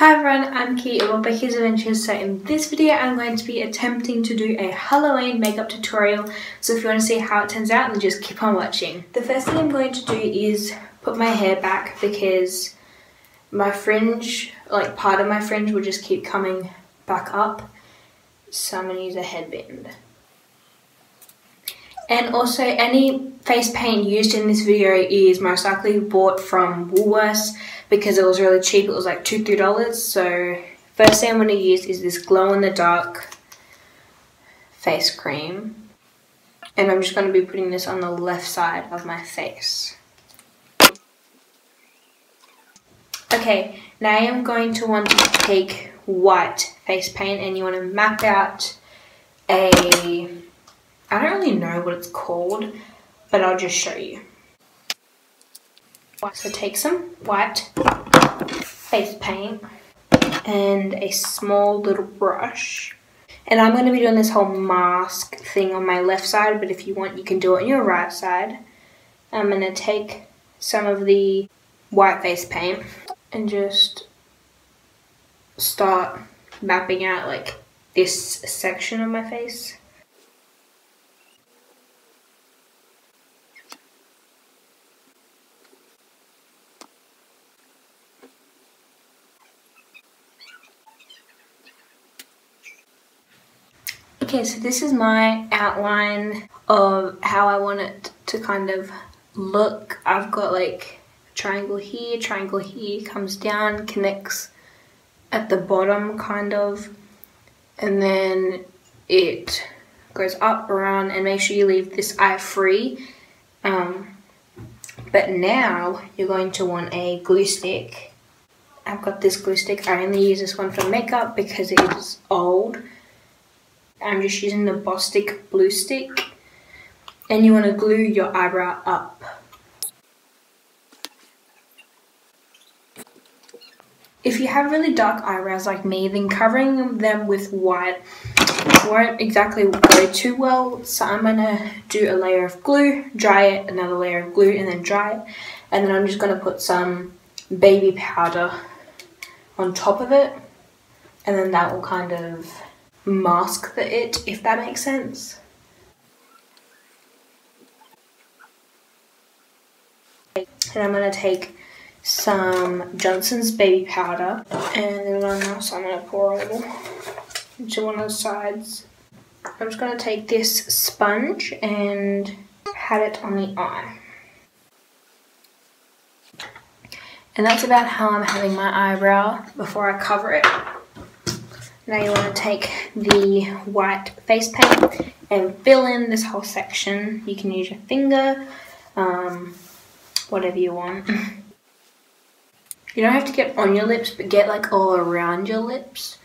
Hi everyone, I'm Key of Becky's Adventures. So in this video I'm going to be attempting to do a Halloween makeup tutorial. So if you want to see how it turns out, then just keep on watching. The first thing I'm going to do is put my hair back because my fringe, like part of my fringe, will just keep coming back up. So I'm going to use a headband. And also any face paint used in this video is most likely bought from Woolworths because it was really cheap. It was like $2-3. So first thing I'm going to use is this glow in the dark face cream. And I'm just going to be putting this on the left side of my face. Okay, now I'm going to want to take white face paint and you want to map out I don't really know what it's called, but I'll just show you. So take some white face paint and a small little brush. And I'm going to be doing this whole mask thing on my left side, but if you want, you can do it on your right side. I'm going to take some of the white face paint and just start mapping out like this section of my face. Okay, so this is my outline of how I want it to kind of look. I've got like a triangle here, comes down, connects at the bottom kind of, and then it goes up, around, and make sure you leave this eye free. But now you're going to want a glue stick. I've got this glue stick. I only use this one for makeup because it is old. I'm just using the Bostik glue stick, and you want to glue your eyebrow up. If you have really dark eyebrows like me, then covering them with white won't exactly go too well. So I'm going to do a layer of glue, dry it, another layer of glue, and then dry it. And then I'm just going to put some baby powder on top of it, and then that will kind of mask it, if that makes sense. And I'm going to take some Johnson's baby powder, and then so I'm going to pour a little into one of the sides. I'm just going to take this sponge and pat it on the eye. And that's about how I'm having my eyebrow before I cover it. Now you want to take the white face paint and fill in this whole section. You can use your finger, whatever you want. You don't have to get on your lips, but get like all around your lips.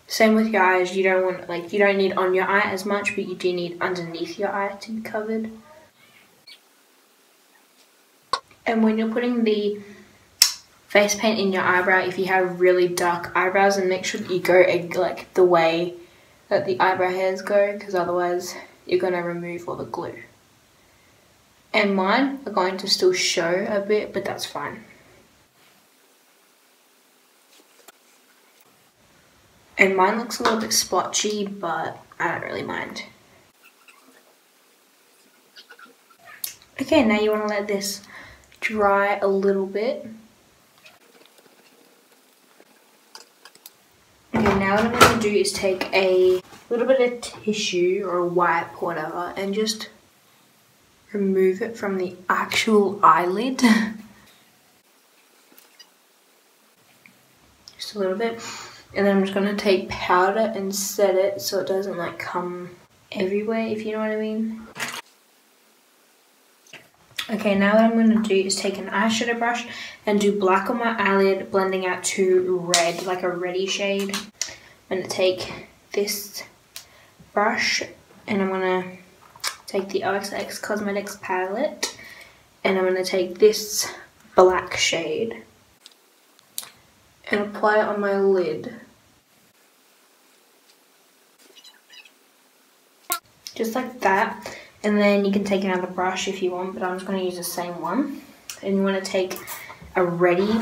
Same with your eyes. You don't need on your eye as much, but you do need underneath your eye to be covered. And when you're putting the face paint in your eyebrow, if you have really dark eyebrows, and make sure that you go like the way that the eyebrow hairs go, because otherwise you're going to remove all the glue. And mine are going to still show a bit, but that's fine. And mine looks a little bit splotchy, but I don't really mind. Okay, now you want to let this dry a little bit. Okay, now what I'm going to do is take a little bit of tissue or a wipe or whatever and just remove it from the actual eyelid. Just a little bit. And then I'm just going to take powder and set it so it doesn't like come everywhere, if you know what I mean. Okay, now what I'm going to do is take an eyeshadow brush and do black on my eyelid, blending out to red, like a reddy shade. I'm going to take this brush and I'm going to take the OXX Cosmetics palette and I'm going to take this black shade and apply it on my lid. Just like that. And then you can take another brush if you want, but I'm just going to use the same one. And you want to take a ready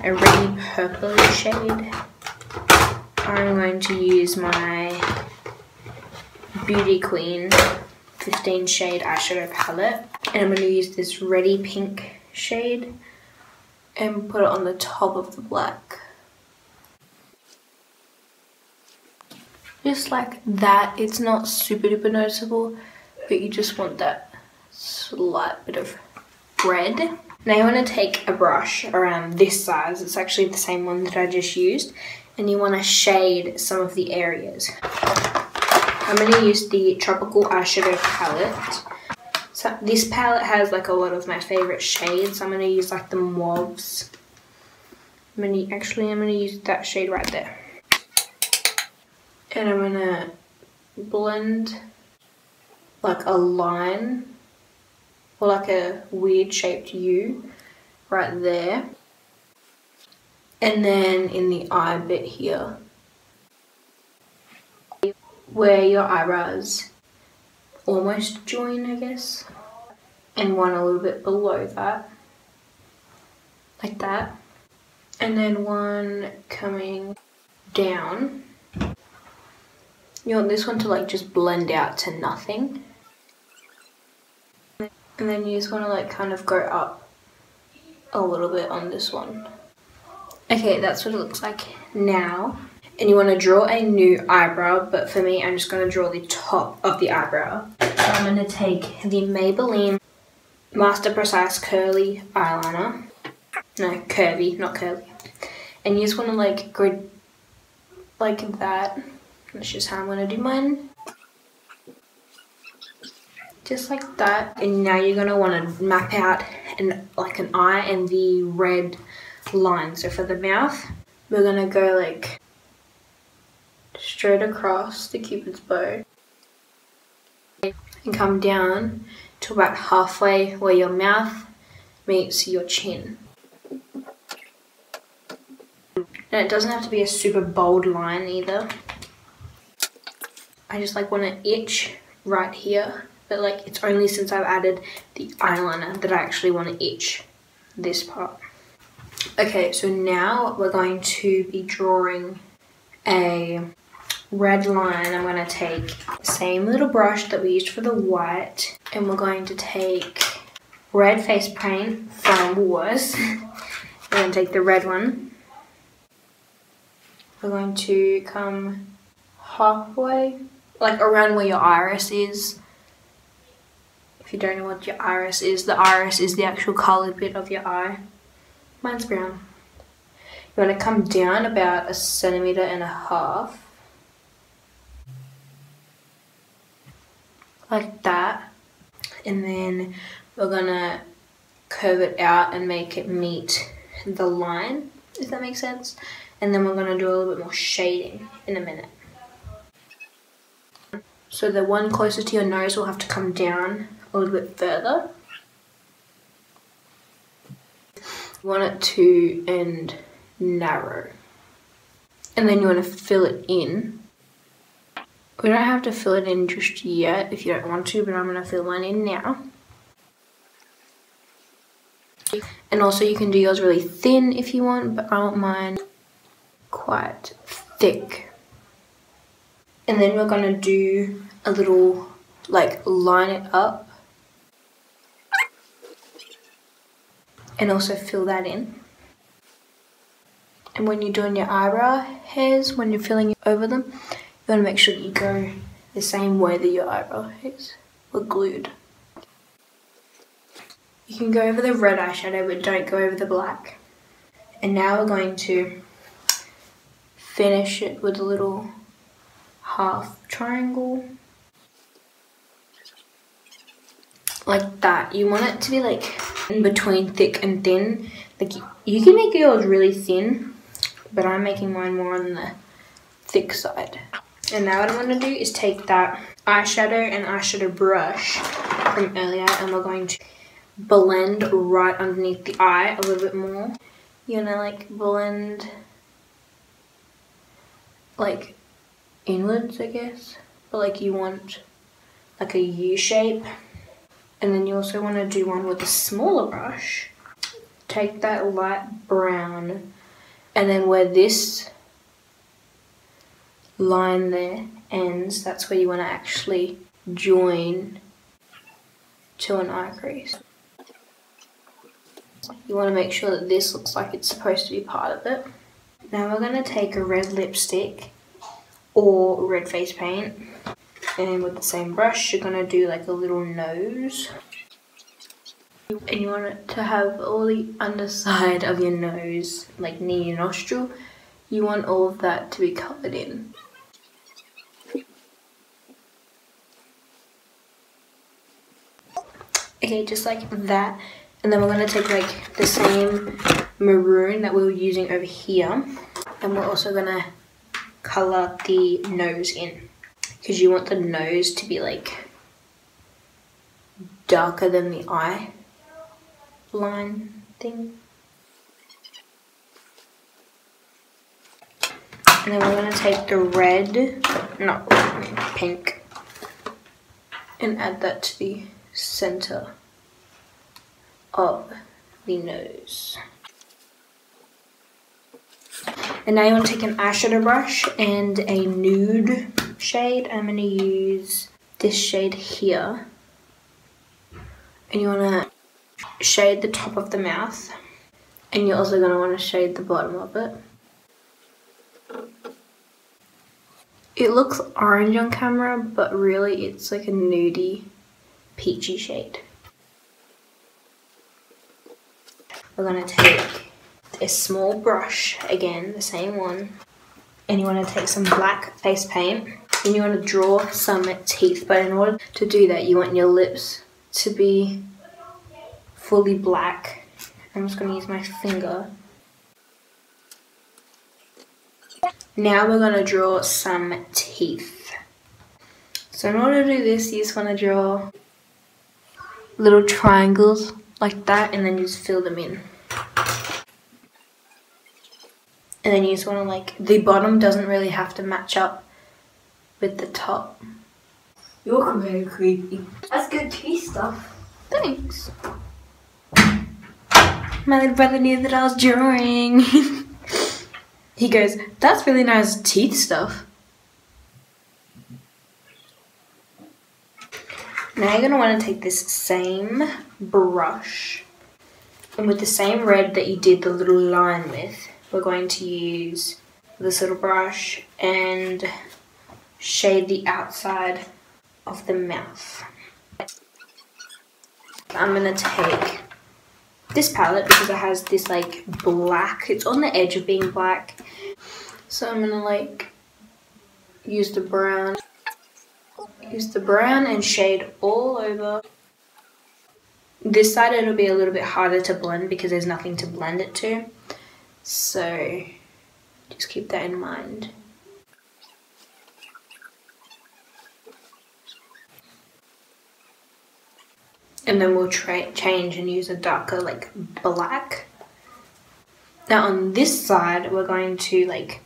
a really purple shade. I'm going to use my Beauty Queen 15 shade eyeshadow palette, and I'm going to use this reddy pink shade and put it on the top of the black. Just like that. It's not super duper noticeable, but you just want that slight bit of red. Now you want to take a brush around this size, it's actually the same one that I just used, and you want to shade some of the areas. I'm going to use the Tropical Eyeshadow Palette. So this palette has like a lot of my favourite shades. I'm going to use like the mauves. I'm going to use that shade right there. And I'm going to blend like a line or like a weird shaped U right there. And then in the eye bit here, where your eyebrows almost join, I guess, and one a little bit below that, like that, and then one coming down. You want this one to like just blend out to nothing, and then you just want to like kind of go up a little bit on this one. Okay, that's what it looks like now. And you want to draw a new eyebrow, but for me, I'm just going to draw the top of the eyebrow. So I'm going to take the Maybelline Master Precise Curly Eyeliner. No, curvy, not curly. And you just want to like go like that. That's just how I'm going to do mine. Just like that. And now you're going to want to map out like an eye and the red line. So for the mouth, we're going to go like straight across the Cupid's bow and come down to about halfway where your mouth meets your chin. And it doesn't have to be a super bold line either. I just like want to itch right here, but like it's only since I've added the eyeliner that I actually want to itch this part. Okay, so now we're going to be drawing a red line. I'm going to take the same little brush that we used for the white, and we're going to take red face paint from Woolworths. We're going to take the red one. We're going to come halfway, like around where your iris is. If you don't know what your iris is, the iris is the actual coloured bit of your eye. Mine's brown. You want to come down about 1.5 centimeters. Like that. And then we're going to curve it out and make it meet the line, if that makes sense. And then we're going to do a little bit more shading in a minute. So the one closest to your nose will have to come down a little bit further. You want it to end narrow. And then you want to fill it in. We don't have to fill it in just yet if you don't want to, but I'm going to fill mine in now. And also you can do yours really thin if you want, but I want mine quite thick. And then we're going to do a little, like, line it up. And also fill that in. And when you're doing your eyebrow hairs, when you're filling over them, you want to make sure that you go the same way that your eyebrow hairs were glued. You can go over the red eyeshadow, but don't go over the black. And now we're going to finish it with a little half triangle. Like that. You want it to be like in between thick and thin. Like you can make yours really thin, but I'm making mine more on the thick side. And now what I'm going to do is take that eyeshadow and eyeshadow brush from earlier, and we're going to blend right underneath the eye a little bit more. You're going to like blend like inwards, I guess, but like you want like a U shape. And then you also want to do one with a smaller brush. Take that light brown And then where this line there ends, that's where you want to actually join to an eye crease. You want to make sure that this looks like it's supposed to be part of it. Now we're going to take a red lipstick or red face paint, and with the same brush you're going to do like a little nose. And you want it to have all the underside of your nose, like near your nostril. You want all of that to be covered in. Okay, just like that. And then we're going to take like the same maroon that we were using over here, and we're also going to colour the nose in, because you want the nose to be like darker than the eye line thing. And then we're going to take the red, not red, pink, and add that to the centre of the nose. And now you want to take an eyeshadow brush and a nude shade. I'm going to use this shade here. And you want to shade the top of the mouth. And you're also going to want to shade the bottom of it. It looks orange on camera, but really it's like a nudie, peachy shade. We're going to take a small brush, again, the same one, and you want to take some black face paint, and you want to draw some teeth, but in order to do that you want your lips to be fully black. I'm just going to use my finger. Now we're going to draw some teeth. So in order to do this, you just want to draw little triangles like that, and then you just fill them in. And then you just want to, like, the bottom doesn't really have to match up with the top. You're very creepy. That's good teeth stuff. Thanks. My little brother knew that I was drawing. He goes, that's really nice teeth stuff. Now you're going to want to take this same brush, and with the same red that you did the little line with, we're going to use this little brush and shade the outside of the mouth. I'm going to take this palette because it has this like black, it's on the edge of being black. So I'm going to like use the brown and shade all over. This side it'll be a little bit harder to blend because there's nothing to blend it to. So just keep that in mind. And then we'll change and use a darker like black. Now on this side we're going to like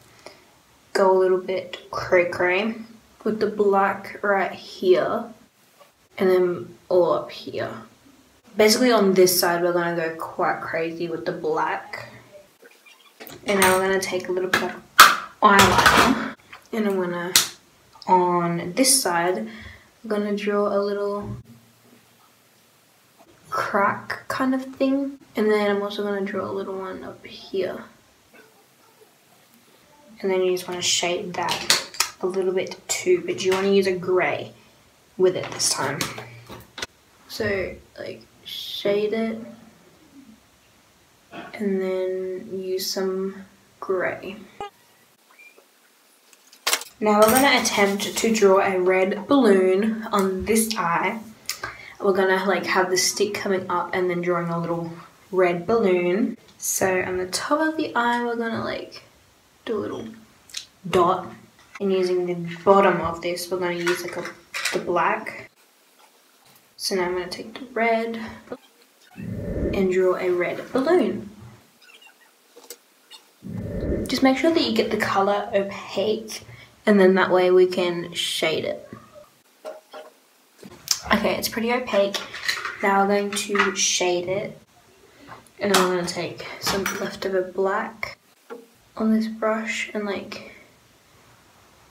go a little bit cray-cray with the black right here and then all up here. Basically on this side we're going to go quite crazy with the black. And now we're going to take a little bit of eyeliner, and I'm going to, on this side, I'm going to draw a little crack kind of thing, and then I'm also going to draw a little one up here. And then you just want to shade that a little bit too, but you want to use a grey with it this time. So like shade it and then use some grey. Now we're going to attempt to draw a red balloon on this eye. We're going to like have the stick coming up and then drawing a little red balloon. So on the top of the eye we're going to like do a little dot, and using the bottom of this we're going to use like the black. So now I'm going to take the red and draw a red balloon. Just make sure that you get the colour opaque, and then that way we can shade it. Okay, it's pretty opaque. Now we're going to shade it, and then I'm going to take some leftover black on this brush and like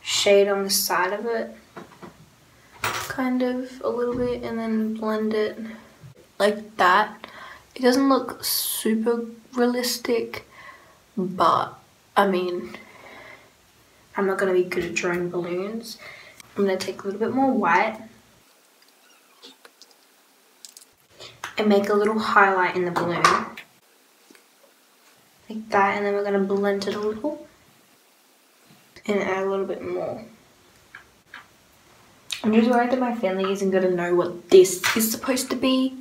shade on the side of it, kind of a little bit, and then blend it like that. It doesn't look super realistic, but I mean, I'm not going to be good at drawing balloons. I'm going to take a little bit more white and make a little highlight in the balloon. Like that, and then we're going to blend it a little and add a little bit more. I'm just worried that my family isn't going to know what this is supposed to be,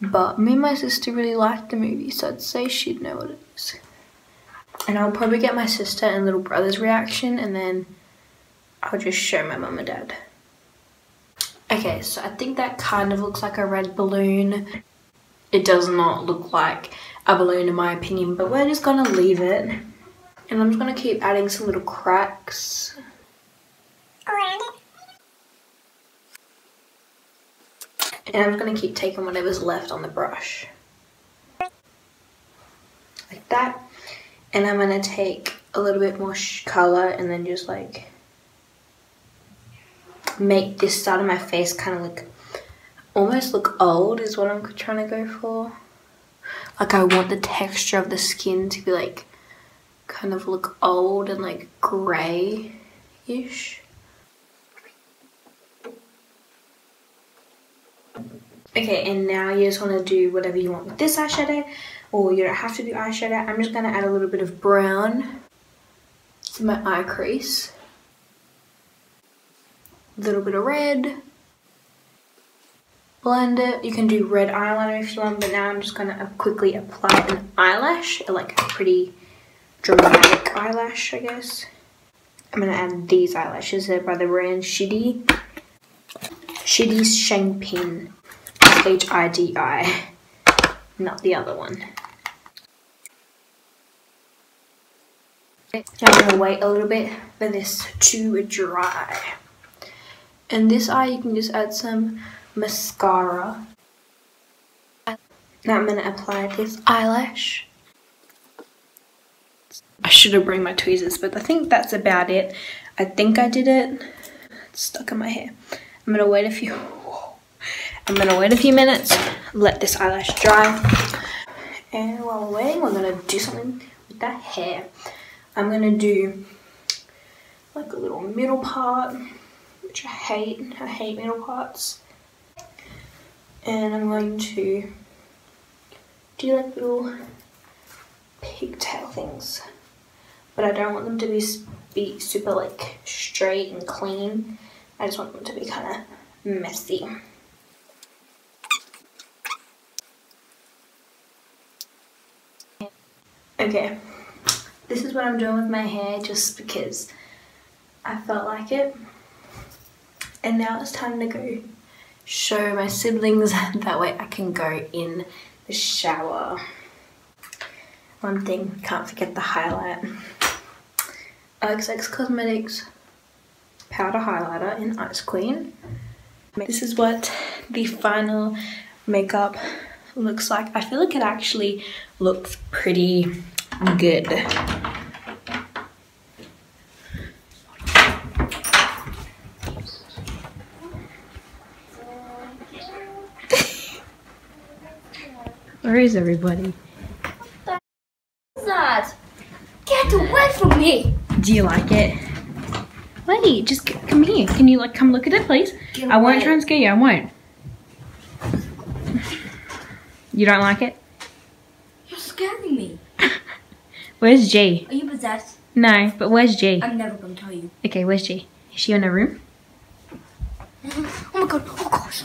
but me and my sister really liked the movie, so I'd say she'd know what it is. And I'll probably get my sister and little brother's reaction, and then I'll just show my mum and dad. Okay, so I think that kind of looks like a red balloon. It does not look like a balloon in my opinion, but we're just gonna leave it. And I'm just gonna keep adding some little cracks around it. And I'm just gonna keep taking whatever's left on the brush. Like that. And I'm gonna take a little bit more color and then just like make this side of my face kind of like almost look old is what I'm trying to go for. Like I want the texture of the skin to be like kind of look old and like grey-ish. Okay, and now you just want to do whatever you want with this eyeshadow, or you don't have to do eyeshadow. I'm just going to add a little bit of brown to my eye crease. A little bit of red. Blend it. You can do red eyeliner if you want, but now I'm just going to quickly apply an eyelash, like a pretty dramatic eyelash, I guess. I'm going to add these eyelashes. They're by the brand Shidi. Shidi's Shangpin. H-I-D-I. Not the other one. Now I'm going to wait a little bit for this to dry. And this eye you can just add some mascara. Now I'm going to apply this eyelash. I should have brought my tweezers, but I think that's about it. I think I did it. It's stuck in my hair. I'm going to wait a few minutes, let this eyelash dry. And while we're waiting, we're going to do something with that hair. I'm going to do like a little middle part, which I hate. I hate middle parts. And I'm going to do like little pigtail things. But I don't want them to be super like straight and clean. I just want them to be kind of messy. Okay, this is what I'm doing with my hair just because I felt like it. And now it's time to go show my siblings, that way I can go in the shower. One thing, can't forget the highlight. XX Cosmetics powder highlighter in Ice Queen. This is what the final makeup looks like. I feel like it actually looks pretty good. Where is everybody? What the is that? Get away from me! Do you like it? Wait, just come here. Can you like come look at it, please? I won't try and scare you. I won't. You don't like it? You're scaring me. Where's G? Are you possessed? No, but where's G? I'm never gonna tell you. Okay, where's G? Is she in her room? Oh my god, oh gosh.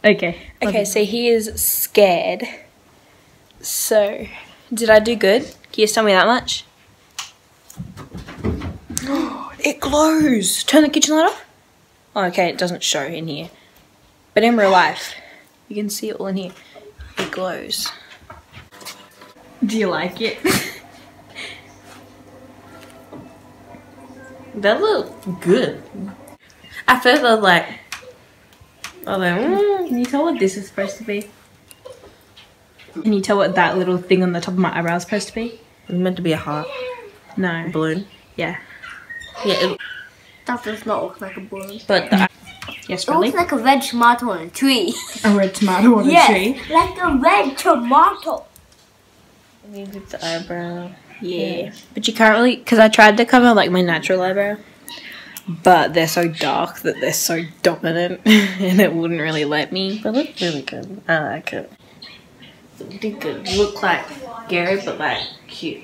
Okay. Okay, so he is scared. So, did I do good? Can you just tell me that much? It glows! Turn the kitchen light off. Oh, okay, it doesn't show in here. But in real life, you can see it all in here. It glows. Do you like it? That looks good. At first I was like, can you tell what this is supposed to be? Can you tell what that little thing on the top of my eyebrow is supposed to be? It's meant to be a heart. No. Balloon. Yeah. Yeah. That does not look like a balloon. But the, Yes, It looks like a red tomato on a tree. a red tomato on Yes, a tree. like a red tomato. maybe the eyebrow. Yeah. But you can't really, because I tried to cover like my natural eyebrow, but they're so dark that they're so dominant and it wouldn't really let me. But it looked really good. I like it. It did good. Look like Gary, but like cute.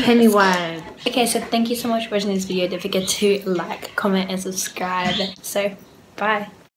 Pennywise. Okay, so thank you so much for watching this video. Don't forget to like, comment, and subscribe. So, bye.